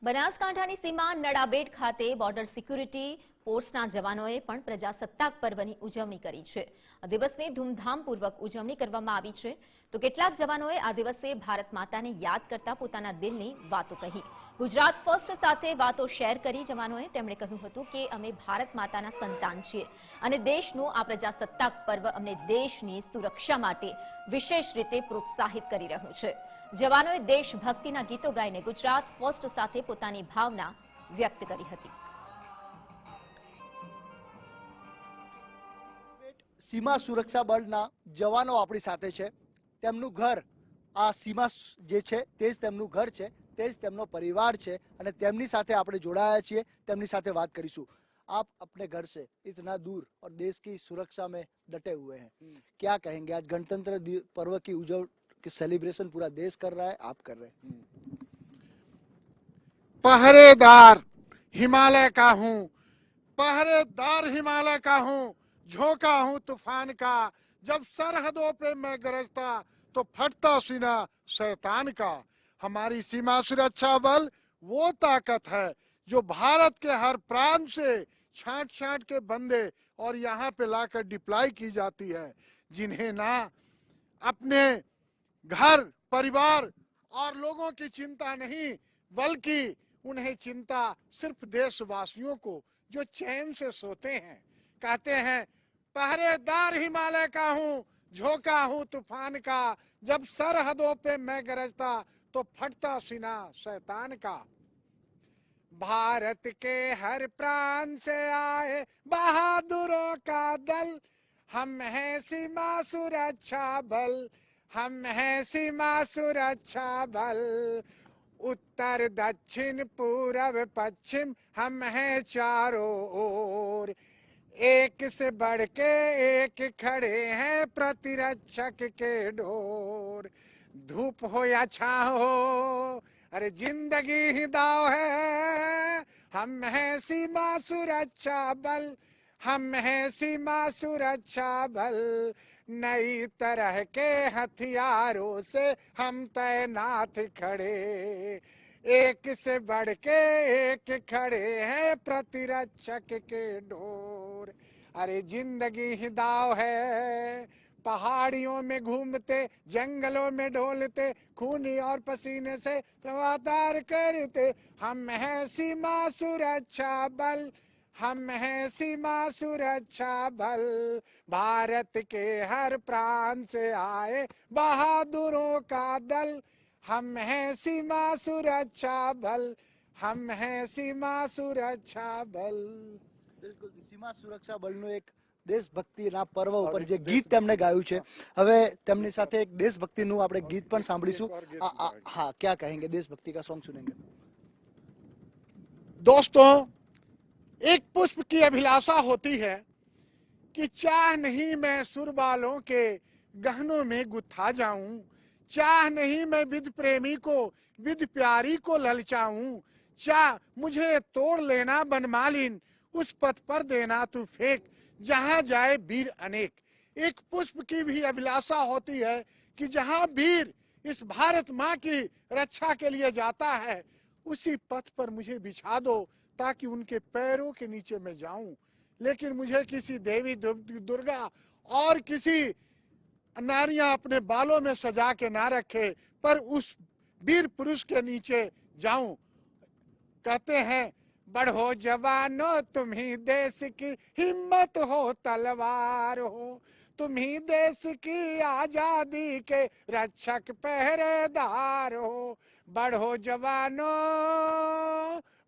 બનાસકાંઠાની સીમા નડાબેટ ખાતે border security ફોર્સના જવાનોએ પણ પ્રજાસત્તાક પર્વની ઉજવણી કરી છે। આ દિવસની ધૂમધામપૂર્વક ઉજવણી કરવામાં આવી છે તો કેટલાક જવાનોએ આ દિવસે ભારત માતાને યાદ કરતા પોતાના દિલની વાતો કહી। ગુજરાત ફર્સ્ટ સાથે વાતો શેર કરી જવાનોએ તેમણે કહ્યું હતું કે અમે ભારત માતાના સંતાન છીએ અને દેશનું આ પ્રજાસત્તાક પર્વ અમને દેશની સુરક્ષા માટે વિશેષ રીતે પ્રોત્સાહિત કરી રહ્યું છે। જવાનોએ દેશભક્તિના ગીતો ગાઈને ગુજરાત ફર્સ્ટ સાથે પોતાની ભાવના વ્યક્ત કરી હતી। सीमा सुरक्षा बलना जवानों अपनी साथे छे। तेमनुं घर आ सीमा जे छे तेज तेमनुं घर छे, तेज तेमनो परिवार छे अने तेमनी साथे आपणे जोड़ाया छीए। तेमनी साथे बात करीशुं। आप अपने घर से इतना दूर और देश की सुरक्षा में डटे हुए हैं, क्या कहेंगे? आज गणतंत्र पर्व की की सेलिब्रेशन पूरा देश कर रहा है, आप कर रहे हैं। पहरेदार हिमालय का हूँ, पहरेदार हिमालय का हूँ, झोंका हूँ तूफान का। जब सरहदों पे मैं गरजता तो फटता सीना शैतान का। हमारी सीमा सुरक्षा बल वो ताकत है जो भारत के हर प्रांत से छांट छांट के बंदे और यहाँ पे लाकर डिप्लॉय की जाती है, जिन्हें ना अपने घर परिवार और लोगों की चिंता नहीं बल्कि उन्हें चिंता सिर्फ देशवासियों को जो चैन से सोते हैं। कहते हैं पहरेदार हिमालय का हूँ, झोंका हूँ तूफान का। जब सरहदों पे मैं गरजता तो फटता सीना शैतान का। भारत के हर प्रांत से आए बहादुरों का दल, हम हैं सीमा सुरक्षा बल, हम हैं सीमा सुरक्षा बल। उत्तर दक्षिण पूरब पश्चिम हम हैं चारों ओर, एक से बढ़ के एक खड़े हैं प्रतिरक्षक के डोर। धूप हो या छाँव हो, अरे जिंदगी ही दाव है। हम हैं सीमा सुरक्षा बल, हम हैं सीमा सुरक्षा बल। नई तरह के हथियारों से हम तैनात खड़े, एक से बढ़ के एक खड़े हैं प्रतिरक्षक के डोर। अरे जिंदगी ही दाव है। पहाड़ियों में घूमते, जंगलों में ढोलते, खूनी और पसीने से प्रवादार करते, हम हैं सीमा सुरक्षा बल, हम हैं सीमा सुरक्षा बल। भारत के हर प्रांत से आए बहादुरों का दल, हम हैं सीमा सुरक्षा बल, हम हैं सीमा सुरक्षा बल। बिल्कुल सीमा सुरक्षा बलનું એક દેશભક્તિના પર્વ ઉપર જે ગીત તેમણે ગાયું છે, હવે તેમની સાથે એક દેશભક્તિનું આપણે ગીત પણ સાંભળીશું। हाँ, क्या कहेंगे? देशभक्ति का सॉन्ग सुनेंगे। दोस्तों, एक पुष्प की अभिलाषा होती है कि चाह नहीं मैं सुर वालों के गहनों में गुथा जाऊं, चाह नहीं मैं विद प्रेमी को विद प्यारी को ललचाऊं, चाह मुझे तोड़ लेना बनमालिन उस पथ पर देना तू फेंक जहां जाए वीर अनेक। एक पुष्प की भी अभिलाषा होती है कि जहां वीर इस भारत माँ की रक्षा के लिए जाता है उसी पथ पर मुझे बिछा दो ताकि उनके पैरों के नीचे मैं जाऊं। लेकिन मुझे किसी देवी दुर्गा और किसी नारियां अपने बालों में सजा के ना रखे पर उस वीर पुरुष के नीचे जाऊं। कहते हैं बढ़ो जवानों तुम ही देश की हिम्मत हो, तलवार हो, तुम ही देश की आजादी के रक्षक पहरेदार हो। बढ़ो जवानों,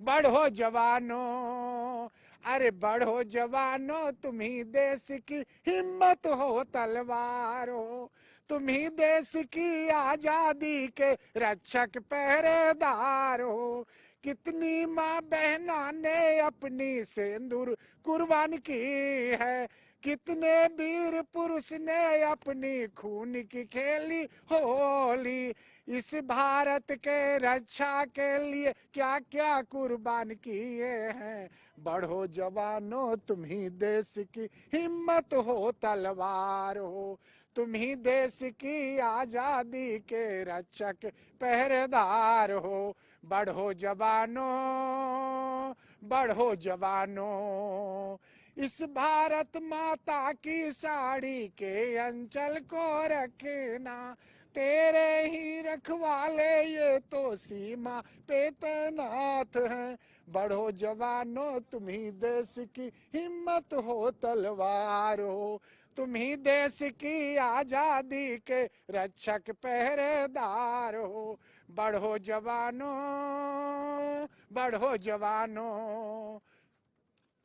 बढ़ो जवानों, अरे बढ़ो जवानों तुम ही देश की हिम्मत हो, तलवार हो, तुम ही देश की आजादी के रक्षक पहरेदार हो। कितनी माँ बहना ने अपनी सिंदूर कुर्बान की है, कितने वीर पुरुष ने अपनी खून की खेली होली। इस भारत के रक्षा के लिए क्या क्या कुर्बान किए हैं। बढ़ो जवानों तुम ही देश की हिम्मत हो, तलवार हो, तुम ही देश की आजादी के रक्षक पहरेदार हो। बढ़ो जवानों, बढ़ो जवानों, इस भारत माता की साड़ी के अंचल को रखना, तेरे ही रखवाले ये तो सीमा पे तैनात हैं। बढ़ो जवानों, तुम ही देश की हिम्मत हो, तलवार हो, तुम ही देश की आजादी के रक्षक पहरेदार हो। बढ़ो जवानों, बढ़ो जवानों।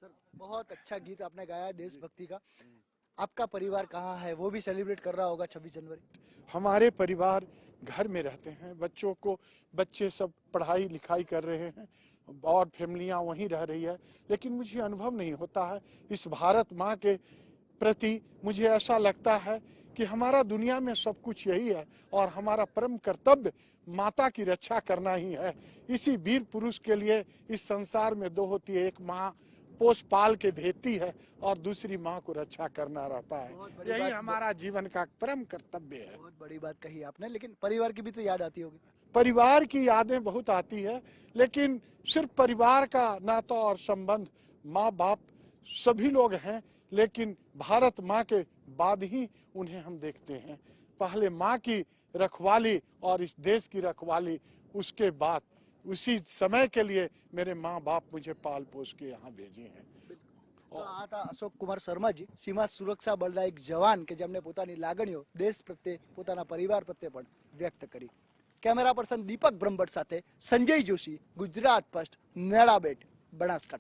सर बहुत अच्छा गीत आपने गाया है देशभक्ति का। आपका परिवार कहाँ है, वो भी सेलिब्रेट कर रहा होगा 26 जनवरी? हमारे परिवार घर में रहते हैं, बच्चे सब पढ़ाई लिखाई कर रहे हैं और फैमिलियां वहीं रह रही है, लेकिन मुझे अनुभव नहीं होता है इस भारत माँ के प्रति। मुझे ऐसा लगता है कि हमारा दुनिया में सब कुछ यही है और हमारा परम कर्तव्य माता की रक्षा करना ही है। इसी वीर पुरुष के लिए इस संसार में दो होती है, एक माँ पोस पाल के भेजती है और दूसरी माँ को रक्षा करना रहता है। बहुत बड़ी यही बात- हमारा जीवन का परम कर्तव्य है। बहुत बड़ी बात कही आपने, लेकिन परिवार की भी तो याद आती होगी। परिवार की यादें बहुत आती है, लेकिन सिर्फ परिवार का नाता और संबंध, माँ बाप सभी लोग हैं, लेकिन भारत माँ के बाद ही उन्हें हम देखते हैं। पहले माँ की रखवाली और इस देश की रखवाली, उसके बाद उसी समय के लिए मेरे माँ बाप मुझे पाल पोस के यहाँ भेजे हैं। તો આ હતા અશોક કુમાર શર્માજી, સીમા સુરક્ષા બળના એક જવાન કે જેમણે પોતાની લાગણીઓ દેશ પ્રત્યે, પોતાના પરિવાર પ્રત્યે પણ વ્યક્ત કરી। કેમેરા પર્સન દીપક બ્રહ્મભટ્ટ સાથે સંજય જોશી, ગુજરાત ફર્સ્ટ, નડાબેટ, બનાસકાંઠા।